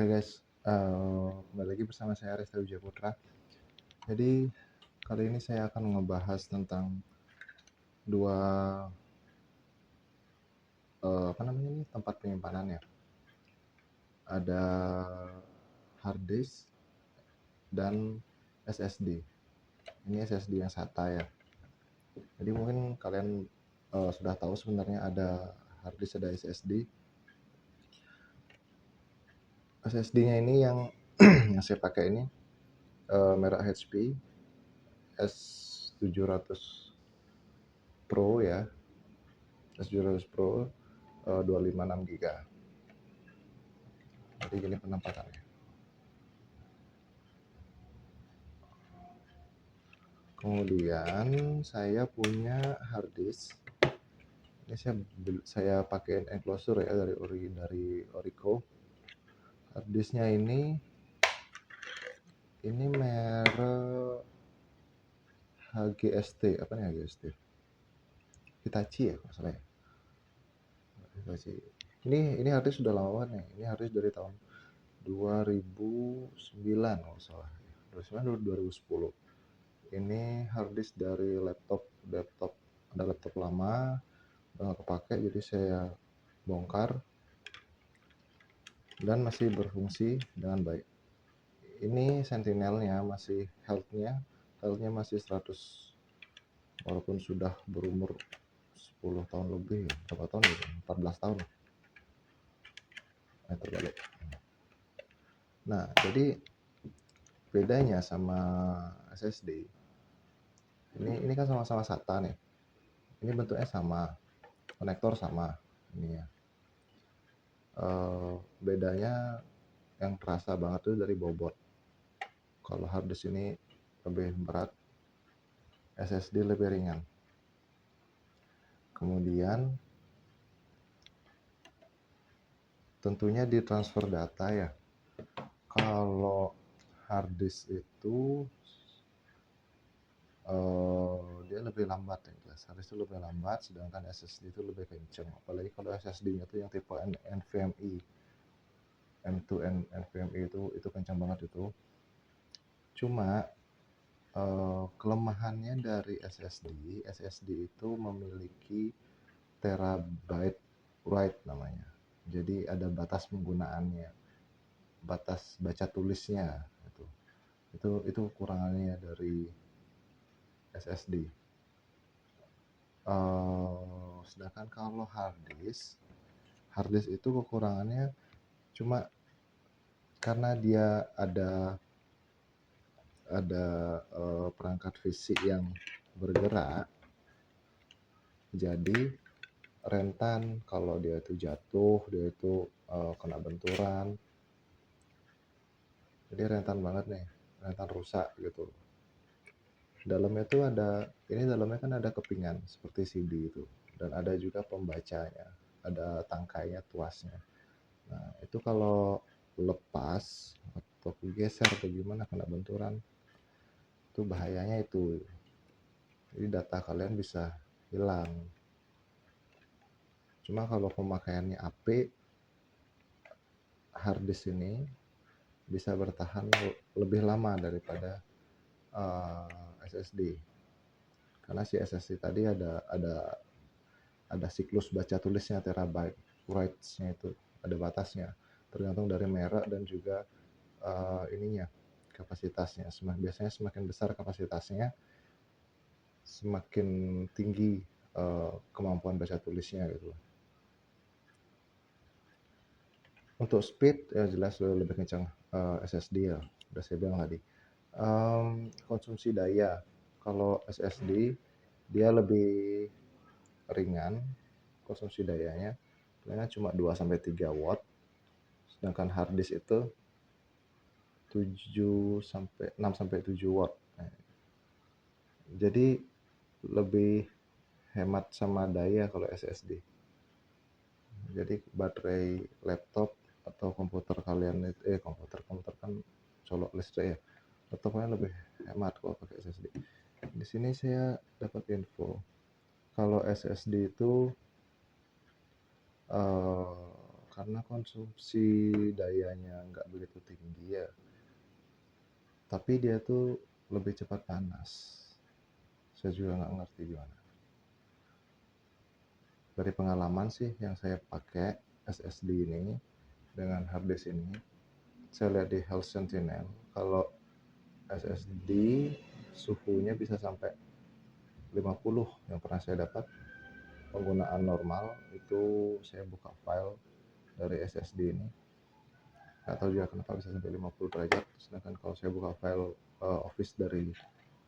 Hai guys, kembali lagi bersama saya Resta Wijaya Putra. Jadi kali ini saya akan ngebahas tentang dua tempat penyimpanannya. Ada hard disk dan SSD. Ini SSD yang SATA ya. Jadi mungkin kalian sudah tahu sebenarnya ada hard disk, ada SSD. SSD-nya ini yang yang saya pakai ini merek HP S700 Pro ya, S700 Pro 256 GB. Jadi gini penempatannya. Kemudian saya punya hard disk. Ini saya pakai enclosure ya dari Orico. Hard disknya ini merek HGST, apa nih HGST? Hitachi ya kalau salah ya. Hitachi. Ini hard disk sudah lama banget nih. Ini hard disk dari tahun 2009 kalau salah. 2009 2010. Ini hard disk dari laptop ada laptop lama udah nggak kepake, jadi saya bongkar dan masih berfungsi dengan baik. Ini Sentinelnya masih healthnya masih 100 walaupun sudah berumur 10 tahun lebih ya. Berapa tahun ya? 14 tahun. Terbalik. Nah, jadi bedanya sama SSD ini kan sama-sama SATA nih. Ini bentuknya sama, konektor sama ini ya. Bedanya yang terasa banget tuh dari bobot. Kalau hard disk ini lebih berat, SSD lebih ringan. Kemudian tentunya di transfer data ya. Kalau hard disk itu dia lebih lambat ya, hard disk itu lebih lambat, sedangkan SSD itu lebih kenceng. Apalagi kalau SSD-nya itu yang tipe NVMe, M2N NVMe itu kencang banget itu. Cuma kelemahannya dari SSD itu memiliki terabyte write namanya. Jadi ada batas penggunaannya, batas baca tulisnya itu kekurangannya dari SSD. Sedangkan kalau hard disk itu kekurangannya cuma karena dia ada perangkat fisik yang bergerak, jadi rentan kalau dia itu jatuh, dia itu kena benturan, jadi rentan banget nih, rentan rusak gitu. Dalamnya kan ada kepingan seperti CD itu, dan ada juga pembacanya, ada tangkainya, tuasnya. Nah itu kalau lepas atau geser atau gimana kena benturan, itu bahayanya itu. Jadi data kalian bisa hilang. Cuma kalau pemakaiannya apik, hard disk ini bisa bertahan lebih lama daripada SSD. Karena si SSD tadi ada siklus baca tulisnya, terabyte write-nya itu ada batasnya, tergantung dari merek dan juga kapasitasnya. Biasanya semakin besar kapasitasnya, semakin tinggi kemampuan baca tulisnya gitu. Untuk speed ya jelas lebih kencang SSD ya, udah saya bilang tadi. Konsumsi daya, kalau SSD dia lebih ringan, konsumsi dayanya cuma 2-3 watt, sedangkan hard disk itu 6-7 watt. Jadi lebih hemat sama daya kalau SSD. Jadi baterai laptop atau komputer kalian komputer kan colok listrik ya, laptopnya lebih hemat kalau pakai SSD. Di sini saya dapat info kalau SSD itu karena konsumsi dayanya nggak begitu tinggi ya, tapi dia tuh lebih cepat panas. Saya juga nggak ngerti gimana. Dari pengalaman sih yang saya pakai SSD ini dengan harddisk ini, saya lihat di Health Sentinel kalau SSD suhunya bisa sampai 50 yang pernah saya dapat. Penggunaan normal itu saya buka file dari SSD ini, nggak tahu juga kenapa bisa sampai 50 derajat. Sedangkan kalau saya buka file Office dari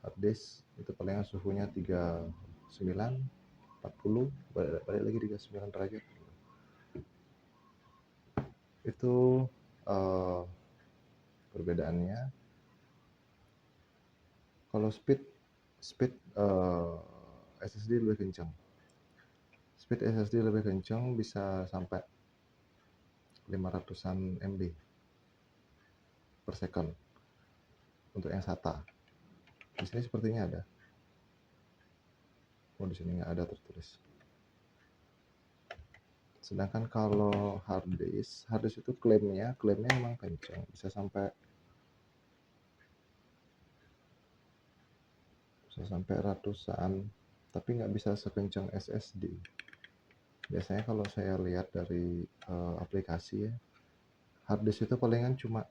harddisk itu palingan suhunya 39, 40, balik lagi 39 derajat. Itu perbedaannya. Kalau speed SSD lebih kencang. Speed SSD lebih kencang, bisa sampai 500-an MB per second untuk yang SATA. Di sini sepertinya ada. Oh, di sini nggak ada tertulis. Sedangkan kalau harddisk itu klaimnya emang kencang, bisa sampai ratusan, tapi nggak bisa sekencang SSD. Biasanya kalau saya lihat dari aplikasi ya, harddisk itu palingan cuma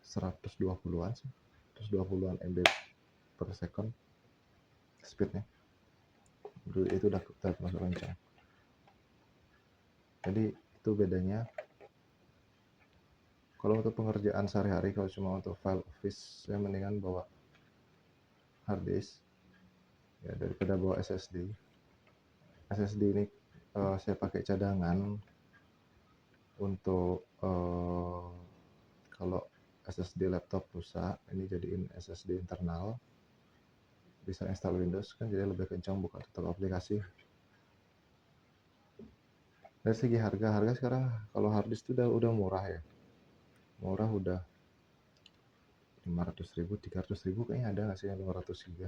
120-an sih, 120-an MB per second speednya. Itu udah termasuk kencang. Jadi itu bedanya. Kalau untuk pengerjaan sehari-hari, kalau cuma untuk file Office, saya mendingan bawa harddisk ya daripada bawa SSD. SSD ini saya pakai cadangan untuk kalau SSD laptop rusak, ini jadiin SSD internal, bisa install Windows kan, jadi lebih kencang buka tutup aplikasi. Dari segi harga sekarang kalau harddisk itu udah murah ya, udah 500.000, 300.000 kayaknya ada nggak sih yang 500 GB.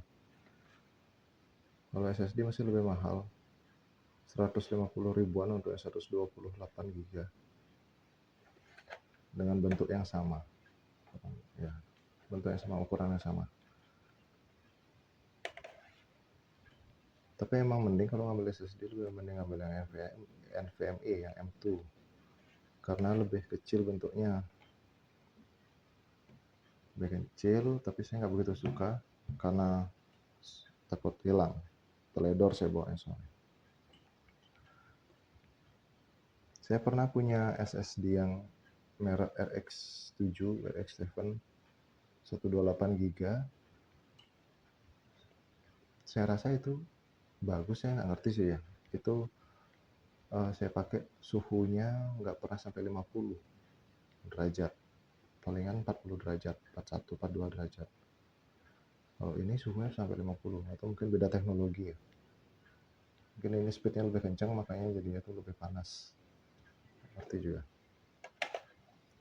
Kalau SSD masih lebih mahal, 150 ribuan untuk yang 128 GB dengan bentuk yang sama ya, bentuk yang sama, ukuran yang sama. Tapi emang mending kalau ngambil SSD, lebih mending ngambil yang NVMe yang M2 karena lebih kecil bentuknya, lebih kecil. Tapi saya nggak begitu suka karena takut hilang, teledor saya bawanya soalnya. Saya pernah punya SSD yang merek RX7, RX7 128 GB. Saya rasa itu bagus, saya nggak ngerti sih ya. Itu saya pakai suhunya nggak pernah sampai 50 derajat, palingan 40 derajat, 41, 42 derajat. Kalau ini suhunya sampai 50, atau mungkin beda teknologi ya. Mungkin ini speednya lebih kencang, makanya jadinya tuh lebih panas. Ngerti juga.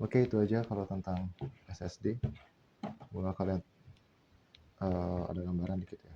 Oke, itu aja kalau tentang SSD. Semoga kalian ada gambaran dikit ya.